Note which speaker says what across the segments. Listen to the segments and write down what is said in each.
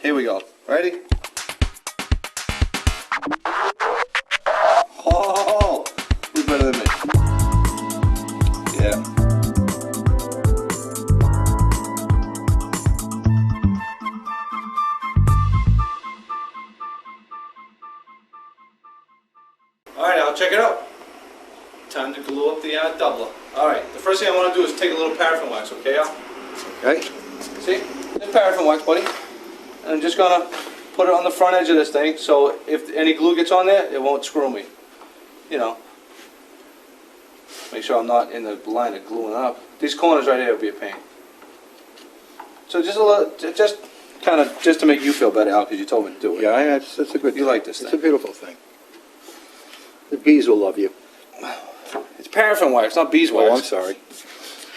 Speaker 1: Here we go. Ready? Oh, who's better than me? Yeah. Alright, Al, check it out. Time to glue up the doubler. Alright, the first thing I want to do is take a little paraffin wax, okay, Al?
Speaker 2: Okay.
Speaker 1: See? This paraffin wax, buddy. And I'm just gonna put it on the front edge of this thing, so if any glue gets on there, it won't screw me. You know. Make sure I'm not in the line of gluing up. These corners right here will be a pain. So just a little, just kind of, just to make you feel better, Al, because you told me to do it.
Speaker 2: Yeah, it's a good thing.
Speaker 1: You like this thing.
Speaker 2: It's a beautiful thing. The bees will love you.
Speaker 1: It's paraffin wax, not beeswax.
Speaker 2: Oh, I'm sorry.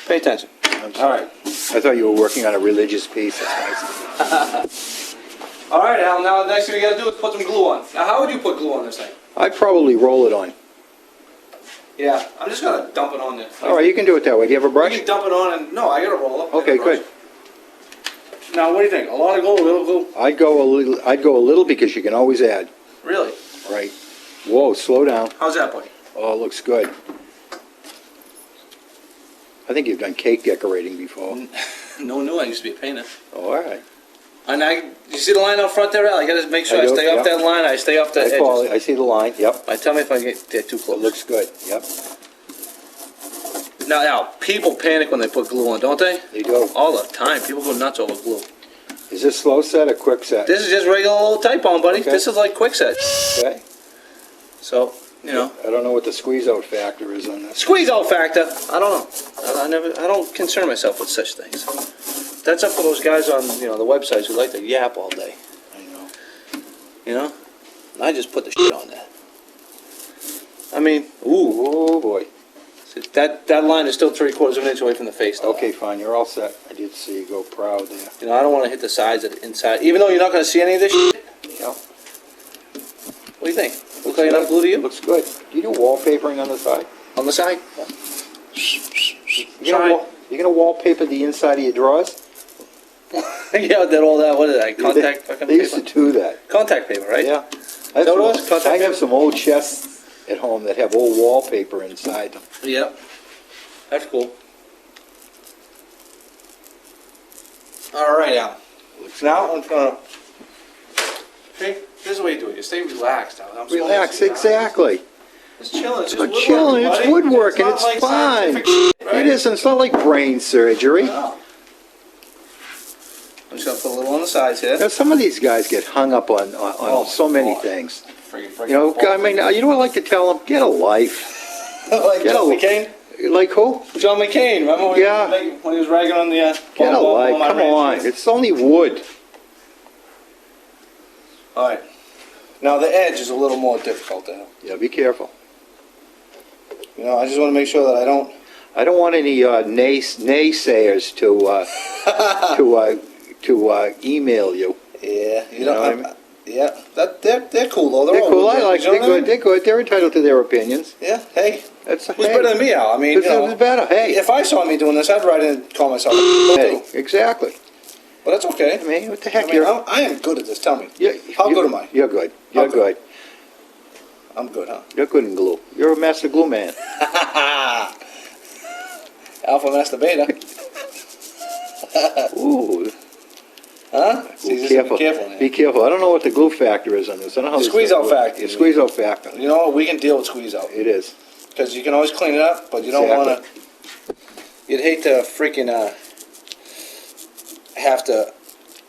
Speaker 1: Pay attention.
Speaker 2: I'm sorry.
Speaker 1: All right.
Speaker 2: I thought you were working on a religious piece. That's nice.
Speaker 1: All right, Al, now the next thing we got to do is put some glue on. Now, how would you put glue on this thing?
Speaker 2: I'd probably roll it on.
Speaker 1: Yeah, I'm just going to dump it on there.
Speaker 2: All right, you can do it that way. Do you have a brush?
Speaker 1: You can dump it on and, no, I got to roll up.
Speaker 2: Okay, good.
Speaker 1: Now, what do you think? A lot of glue, a little glue?
Speaker 2: I'd go a little because you can always add.
Speaker 1: Really?
Speaker 2: Right. Whoa, slow down.
Speaker 1: How's that, buddy?
Speaker 2: Oh, it looks good. I think you've done cake decorating before.
Speaker 1: No, I used to be a painter.
Speaker 2: Oh, all right.
Speaker 1: And you see the line out front there, Al? I got to make sure I stay off that line. I stay off the edges.
Speaker 2: I see the line, yep.
Speaker 1: Tell me if I get too close.
Speaker 2: It looks good, yep.
Speaker 1: Now, Al, people panic when they put glue on, don't they?
Speaker 2: They do.
Speaker 1: All the time. People go nuts over glue.
Speaker 2: Is this slow set or quick set?
Speaker 1: This is just regular old type on, buddy.
Speaker 2: Okay.
Speaker 1: This is like quick set.
Speaker 2: Okay.
Speaker 1: So, you know.
Speaker 2: I don't know what the squeeze out factor is on this.
Speaker 1: Squeeze out factor. I don't know. I don't concern myself with such things. That's up for those guys on, the websites who like to yap all day.
Speaker 2: I know.
Speaker 1: You know? I just put the shit on there. I mean, ooh.
Speaker 2: Oh boy.
Speaker 1: That line is still 3/4 of an inch away from the face, though.
Speaker 2: Okay, fine. You're all set. I did see you go proud there.
Speaker 1: I don't want to hit the sides of the inside, even though you're not going to see any of this shit.
Speaker 2: Yeah.
Speaker 1: What do you think? Look like enough glue to you?
Speaker 2: Looks good. Do you do wallpapering on the side?
Speaker 1: On the side?
Speaker 2: You're gonna wallpaper the inside of your drawers?
Speaker 1: Yeah, I did all that. What is that? Contact fucking
Speaker 2: They used to
Speaker 1: paper?
Speaker 2: do that.
Speaker 1: Contact paper, right?
Speaker 2: Yeah. I have some old chests at home that have old wallpaper inside them.
Speaker 1: Yep. That's cool. All right, Al. Now I'm gonna. See, this is the way you do it. You stay relaxed, Al.
Speaker 2: Relax, exactly.
Speaker 1: It's chilling. It's just
Speaker 2: It's
Speaker 1: woodworking,
Speaker 2: chilling. It's
Speaker 1: buddy.
Speaker 2: woodworking.
Speaker 1: It's
Speaker 2: It's
Speaker 1: not like
Speaker 2: fine.
Speaker 1: scientific shit, right?
Speaker 2: It isn't. It's not like brain surgery.
Speaker 1: No. I'm just gonna put a little on the sides here.
Speaker 2: Now, some of these guys get hung up on so many things.
Speaker 1: Friggin'
Speaker 2: You know, I mean, you know what I like to tell them? Get a life.
Speaker 1: like
Speaker 2: Get
Speaker 1: John
Speaker 2: a-
Speaker 1: McCain?
Speaker 2: Like who?
Speaker 1: John McCain, remember when,
Speaker 2: Yeah.
Speaker 1: when he was ragging on the
Speaker 2: Get a
Speaker 1: on
Speaker 2: life.
Speaker 1: my
Speaker 2: Come
Speaker 1: ranch?
Speaker 2: on. It's only wood.
Speaker 1: All right. Now the edge is a little more difficult to have.
Speaker 2: Yeah, be careful.
Speaker 1: I just want to make sure that I don't.
Speaker 2: I don't want any naysayers to email you.
Speaker 1: Yeah,
Speaker 2: You know what I mean?
Speaker 1: Yeah, they're cool though.
Speaker 2: They're
Speaker 1: all
Speaker 2: cool.
Speaker 1: good.
Speaker 2: I like
Speaker 1: You know
Speaker 2: them.
Speaker 1: what
Speaker 2: They're
Speaker 1: I
Speaker 2: good. They're good. They're entitled to their opinions.
Speaker 1: Yeah. Hey,
Speaker 2: That's
Speaker 1: who's better than me, Al? I mean,
Speaker 2: Who's better? Hey.
Speaker 1: if I saw me doing this, I'd write in and call myself a
Speaker 2: Hey, exactly.
Speaker 1: But that's okay.
Speaker 2: I mean, what the heck?
Speaker 1: I am good at this. Tell me. How
Speaker 2: you're
Speaker 1: good am I?
Speaker 2: You're good. You're
Speaker 1: How good?
Speaker 2: good.
Speaker 1: I'm good, huh?
Speaker 2: You're good in glue. You're a master glue man.
Speaker 1: Alpha Master Beta.
Speaker 2: Ooh.
Speaker 1: Huh? See,
Speaker 2: Be
Speaker 1: just
Speaker 2: careful.
Speaker 1: Be careful.
Speaker 2: Be careful. I don't know what the glue factor is on this. I don't know how
Speaker 1: The
Speaker 2: this
Speaker 1: squeeze out
Speaker 2: works.
Speaker 1: factor.
Speaker 2: The squeeze out factor.
Speaker 1: You know what? We can deal with squeeze out.
Speaker 2: It is.
Speaker 1: Because you can always clean it up, but you don't
Speaker 2: Exactly.
Speaker 1: want to. You'd hate to freaking have to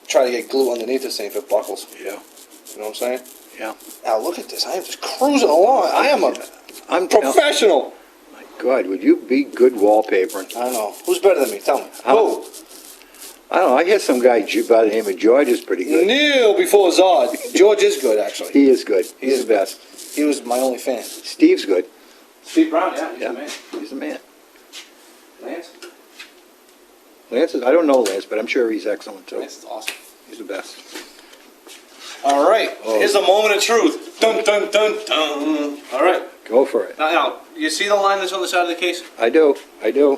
Speaker 1: try to get glue underneath this thing if it buckles.
Speaker 2: Yeah.
Speaker 1: You know what I'm saying?
Speaker 2: Yeah.
Speaker 1: Now look at this. I am just cruising along. I am a
Speaker 2: I'm
Speaker 1: professional.
Speaker 2: My God, would you be good wallpapering?
Speaker 1: I know. Who's better than me? Tell me.
Speaker 2: Who? I don't know. I hear some guy by the name of George is pretty good.
Speaker 1: Kneel before Zod. George is good, actually.
Speaker 2: He is good.
Speaker 1: He
Speaker 2: He's
Speaker 1: is
Speaker 2: the best.
Speaker 1: He was my only fan.
Speaker 2: Steve's good.
Speaker 1: Steve Brown, yeah, he's
Speaker 2: Yeah.
Speaker 1: the man.
Speaker 2: He's the man.
Speaker 1: Lance?
Speaker 2: Lance is, I don't know Lance, but I'm sure he's excellent too.
Speaker 1: Lance is awesome.
Speaker 2: He's the best.
Speaker 1: All right.
Speaker 2: Oh.
Speaker 1: Here's the moment of truth. Dun, dun, dun, dun. All right.
Speaker 2: Go for it.
Speaker 1: Now, you see the line that's on the side of the case?
Speaker 2: I do. I do.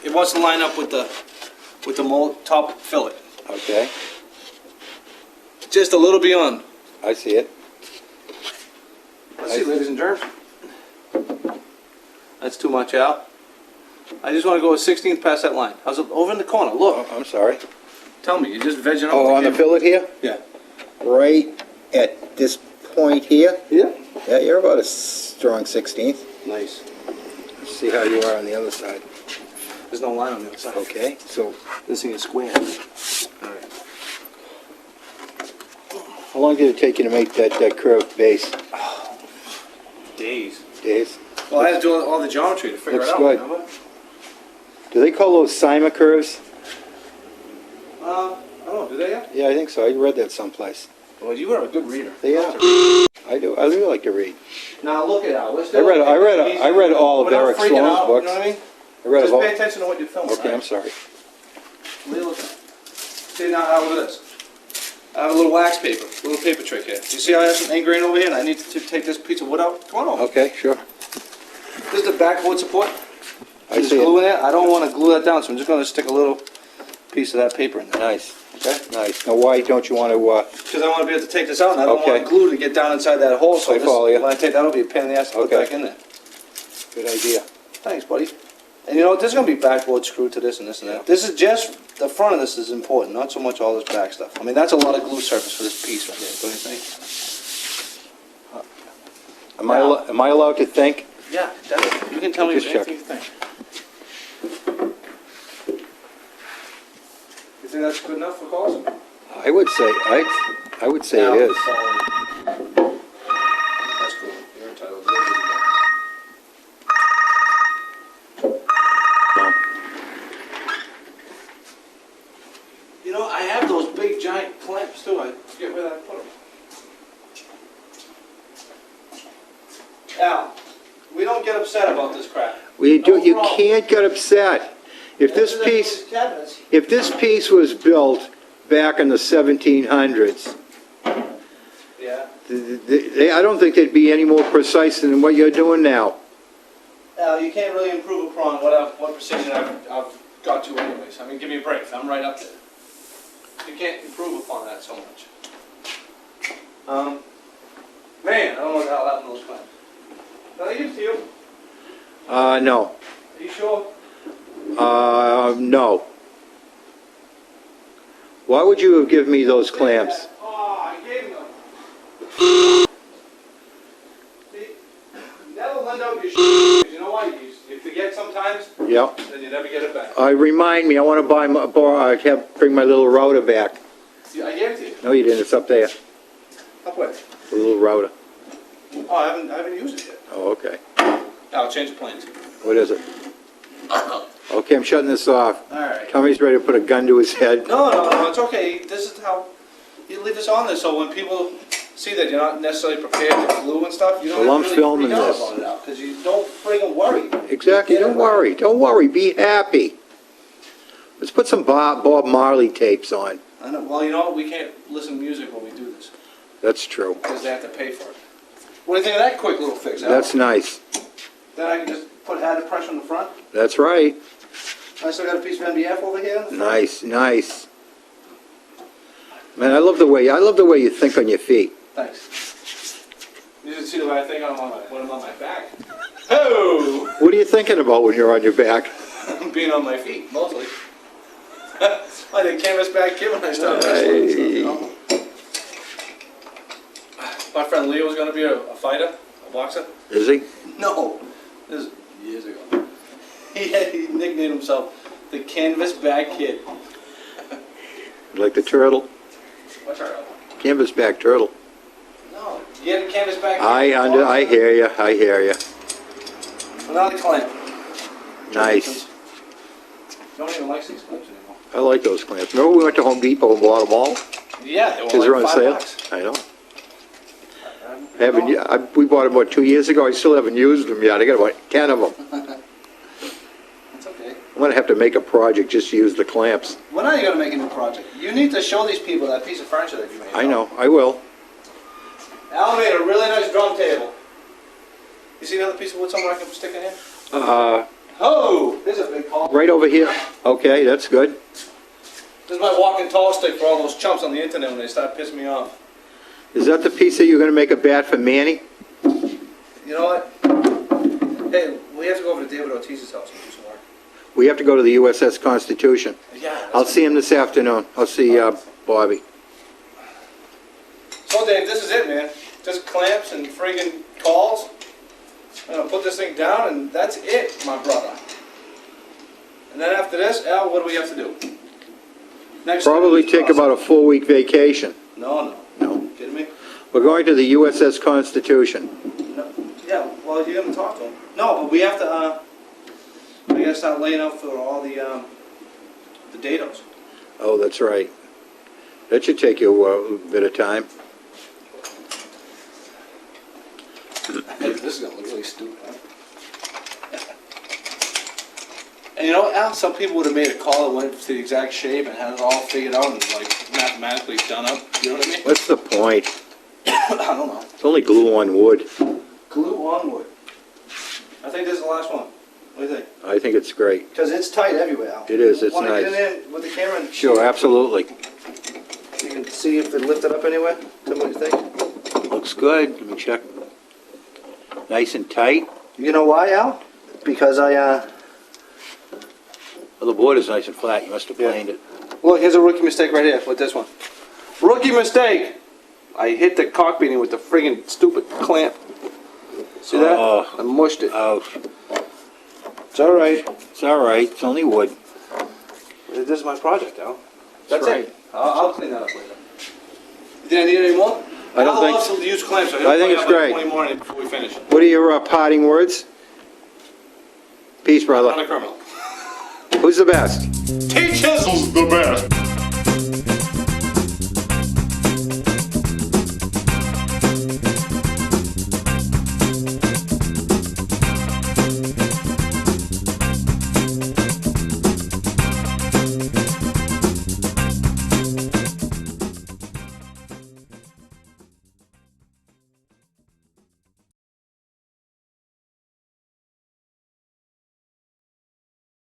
Speaker 1: It wants to line up with the mold top fillet.
Speaker 2: Okay.
Speaker 1: just a little beyond.
Speaker 2: I see it.
Speaker 1: Let's see, ladies and germs. That's too much, Al. I just want to go a 16th past that line. I was over in the corner. Look.
Speaker 2: Oh, I'm sorry.
Speaker 1: Tell me, you're just vegging out.
Speaker 2: Oh, on the fillet here?
Speaker 1: Yeah.
Speaker 2: Right at this point here?
Speaker 1: Yeah.
Speaker 2: Yeah, you're about a strong 16th.
Speaker 1: Nice.
Speaker 2: Let's see how you are on the other side.
Speaker 1: There's no line on the other side.
Speaker 2: Okay, so
Speaker 1: This thing is square. All right.
Speaker 2: how long did it take you to make that curved base?
Speaker 1: Days.
Speaker 2: Days?
Speaker 1: Well, I had to do all the geometry to figure
Speaker 2: Looks
Speaker 1: it out.
Speaker 2: good.
Speaker 1: Remember?
Speaker 2: Do they call those Cyma curves?
Speaker 1: I don't know. Do they? Yeah.
Speaker 2: Yeah, I think so. I read that someplace.
Speaker 1: Well, you are a good reader.
Speaker 2: They are. I do. I do like to read.
Speaker 1: Now look at Al.
Speaker 2: I read all of Eric Sloan's books.
Speaker 1: You know what I mean?
Speaker 2: I read
Speaker 1: Just
Speaker 2: about.
Speaker 1: pay attention to what you're filming.
Speaker 2: Okay,
Speaker 1: right?
Speaker 2: I'm sorry.
Speaker 1: What are you looking at? See now, Al, look at this. I have a little wax paper, little paper trick here. You see how I have some ink grain over here, and I need to take this piece of wood out? Come on over.
Speaker 2: Okay, sure.
Speaker 1: This is the backboard support.
Speaker 2: I
Speaker 1: There's
Speaker 2: see
Speaker 1: glue
Speaker 2: it.
Speaker 1: in there. I don't want to glue that down, so I'm just going to stick a little piece of that paper in there.
Speaker 2: Nice,
Speaker 1: Okay?
Speaker 2: nice. Now, why don't you want to?
Speaker 1: Because I want to be able to take this out, and I don't
Speaker 2: Okay.
Speaker 1: want glue to get down inside that hole. So
Speaker 2: I follow you.
Speaker 1: when I take that, it'll be a pain in the ass to put
Speaker 2: Okay.
Speaker 1: back in there.
Speaker 2: Good idea.
Speaker 1: Thanks, buddy. And you know what? There's going to be backboard screwed to this and this and that. This is just, the front of this is important, not so much all this back stuff. I mean, that's a lot of glue surface for this piece right there, don't you think?
Speaker 2: Am I allowed to think?
Speaker 1: Yeah, definitely. You can tell me
Speaker 2: Just
Speaker 1: anything you think. You think that's good enough for calls?
Speaker 2: I would say it is.
Speaker 1: That's cool. You're entitled to it. You know, I have those big giant clamps too. I forget where I put them. Al, we don't get upset about this crap.
Speaker 2: You
Speaker 1: No problem.
Speaker 2: can't get upset. If this
Speaker 1: These
Speaker 2: piece,
Speaker 1: cabinets,
Speaker 2: if this piece was built back in the 1700s,
Speaker 1: yeah.
Speaker 2: I don't think they'd be any more precise than what you're doing now.
Speaker 1: Al, you can't really improve upon what precision I've got to anyways. I mean, give me a break. I'm right up there. You can't improve upon that so much. Man, I don't know what the hell happened to those clamps. Did I give it to you?
Speaker 2: No.
Speaker 1: Are you sure?
Speaker 2: No. Why would you have given me those clamps?
Speaker 1: Oh, I gave them. See, never lend out your shit. You know why? You forget sometimes,
Speaker 2: Yep.
Speaker 1: then you never get it back.
Speaker 2: Remind me, I want to bring my little router back.
Speaker 1: See, I gave it to you.
Speaker 2: No, you didn't. It's up there.
Speaker 1: Up where?
Speaker 2: The little router.
Speaker 1: Oh, I haven't used it yet.
Speaker 2: Oh, okay.
Speaker 1: I'll change the plans.
Speaker 2: What is it? Okay, I'm shutting this off.
Speaker 1: All right.
Speaker 2: Tommy's ready to put a gun to his head.
Speaker 1: No, it's okay. This is how you leave this on there, so when people see that you're not necessarily prepared to glue and stuff, you don't
Speaker 2: Well,
Speaker 1: have
Speaker 2: I'm
Speaker 1: to
Speaker 2: filming
Speaker 1: really freak out
Speaker 2: this.
Speaker 1: about it out, because you don't friggin' worry.
Speaker 2: Exactly. Don't worry. Don't worry. Be happy. Let's put some Bob Marley tapes on.
Speaker 1: I know. Well, you know what? We can't listen to music when we do this,
Speaker 2: That's true.
Speaker 1: because they have to pay for it. What do you think of that quick little fix, Al?
Speaker 2: That's nice.
Speaker 1: Then I can just put added pressure on the front.
Speaker 2: That's right.
Speaker 1: I still got a piece of MDF over here.
Speaker 2: Nice, nice. Man, I love the way you think on your feet.
Speaker 1: Thanks. You should see the way I think when I'm on my back. Oh!
Speaker 2: What are you thinking about when you're on your back?
Speaker 1: Being on my feet, mostly. Like a canvas back kid when I started wrestling and stuff, you know? My friend Leo was going to be a fighter, a boxer.
Speaker 2: Is he?
Speaker 1: No, this is years ago. He nicknamed himself the Canvas Back Kid.
Speaker 2: Like the turtle?
Speaker 1: What's our
Speaker 2: Canvasback turtle.
Speaker 1: No, you had a Canvas Back Kid.
Speaker 2: I hear you. I hear you.
Speaker 1: Without a clamp.
Speaker 2: Nice.
Speaker 1: You don't even like these clamps anymore.
Speaker 2: I like those clamps. Remember we went to Home Depot and bought them all?
Speaker 1: Yeah, they were
Speaker 2: Because they're
Speaker 1: like
Speaker 2: on sale.
Speaker 1: $5.
Speaker 2: I know. We bought them, 2 years ago? I still haven't used them yet. I got about 10 of them.
Speaker 1: It's okay.
Speaker 2: I'm going to have to make a project just to use the clamps.
Speaker 1: When are you going to make a new project? You need to show these people that piece of furniture that you made.
Speaker 2: I know. I will.
Speaker 1: Al made a really nice drum table. You see another piece of wood somewhere I can stick in here? Oh, there's a big hole.
Speaker 2: Right over here. Okay, that's good.
Speaker 1: This is my walking tall stick for all those chumps on the internet when they start pissing me off.
Speaker 2: Is that the piece that you're gonna make a bat for Manny?
Speaker 1: You know what? Hey, we have to go over to David Ortiz's house and do some work.
Speaker 2: We have to go to the USS Constitution.
Speaker 1: Yeah.
Speaker 2: I'll see him this afternoon. I'll see, Bobby.
Speaker 1: So Dave, this is it, man. Just clamps and friggin' calls. I'm gonna put this thing down and that's it, my brother. And then after this, Al, what do we have to do? Next
Speaker 2: Probably
Speaker 1: time,
Speaker 2: take about a 4-week vacation.
Speaker 1: No.
Speaker 2: No.
Speaker 1: Kidding me?
Speaker 2: We're going to the USS Constitution.
Speaker 1: No. Yeah, well, you're gonna talk to him. No, but we have to, we gotta start laying out for all the dados.
Speaker 2: Oh, that's right. That should take you a bit of time.
Speaker 1: Hey, this is gonna look really stupid, huh? And you know, Al, some people would have made a call that went to the exact shape and had it all figured out and like mathematically done up. You know what I mean?
Speaker 2: What's the point?
Speaker 1: I don't know.
Speaker 2: It's only glue on wood.
Speaker 1: Glue on wood. I think this is the last one. What do you think?
Speaker 2: I think it's great.
Speaker 1: Because it's tight everywhere, Al.
Speaker 2: It is, it's
Speaker 1: Want to
Speaker 2: nice.
Speaker 1: get in there with the camera and
Speaker 2: Sure, absolutely.
Speaker 1: you can see if it lifted up anywhere? Tell me what you think.
Speaker 2: Looks good. Let me check. Nice and tight.
Speaker 1: You know why, Al? Because
Speaker 2: Well, the board is nice and flat. You must have planed it.
Speaker 1: Look, here's a rookie mistake right here with this one. Rookie mistake! I hit the cockpit with the friggin' stupid clamp. See that?
Speaker 2: Oh.
Speaker 1: I mushed it.
Speaker 2: Oh,
Speaker 1: It's all right.
Speaker 2: it's all right. It's only wood.
Speaker 1: This is my project, Al. That's
Speaker 2: right.
Speaker 1: it. I'll clean that up later. Did I need any more?
Speaker 2: I don't
Speaker 1: Al
Speaker 2: think
Speaker 1: loves
Speaker 2: so.
Speaker 1: to use clamps, so he'll
Speaker 2: I think
Speaker 1: probably
Speaker 2: it's
Speaker 1: have like
Speaker 2: great.
Speaker 1: 20 more in it before we finish.
Speaker 2: What are your parting words? Peace,
Speaker 1: I'm not
Speaker 2: brother.
Speaker 1: a criminal.
Speaker 2: Who's the best?
Speaker 1: Teachers!
Speaker 3: Who's the best?